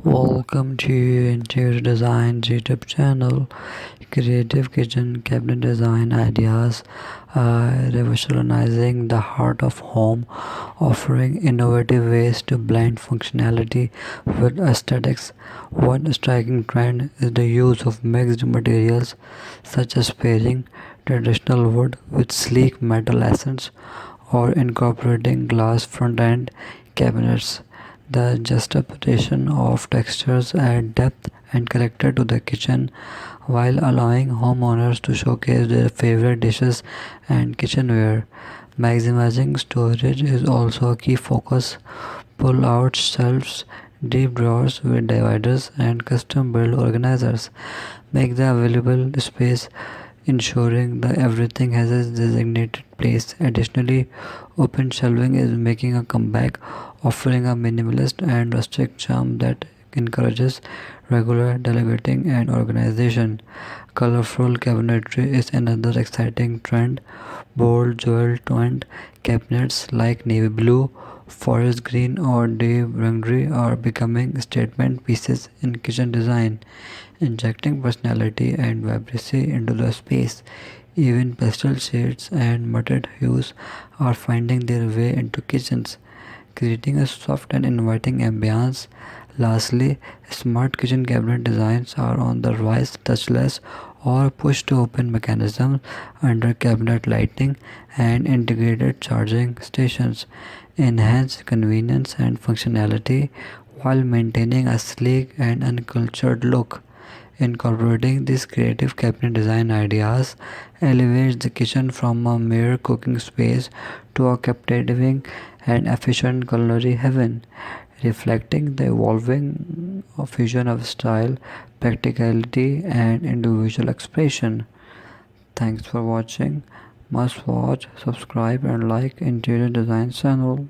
Welcome to Interior Design's YouTube channel. Creative kitchen cabinet design ideas revolutionizing the heart of home, offering innovative ways to blend functionality with aesthetics. One striking trend is the use of mixed materials, such as pairing traditional wood with sleek metal accents or incorporating glass front end cabinets. The juxtaposition of textures add depth and character to the kitchen while allowing homeowners to showcase their favorite dishes and kitchenware. Maximizing storage is also a key focus. Pull out shelves, deep drawers with dividers, and custom built organizers make the available space ensuring that everything has a designated place. Additionally, open shelving is making a comeback, offering a minimalist and rustic charm that encourages regular deliberating and organization. Colorful cabinetry is another exciting trend. Bold jewel toned cabinets like navy blue, forest green, or deep burgundy are becoming statement pieces in kitchen design, injecting personality and vibrancy into the space. Even pastel shades and muted hues are finding their way into kitchens, creating a soft and inviting ambiance. Lastly, smart kitchen cabinet designs are on the rise. Touchless or push to open mechanisms under cabinet lighting and integrated charging stations enhance convenience and functionality while maintaining a sleek and uncultured look. Incorporating these creative cabinet design ideas elevates the kitchen from a mere cooking space to a captivating and efficient culinary heaven, reflecting the evolving fusion of style, practicality, and individual expression. Thanks for watching. Must watch, subscribe, and like Interior Design channel.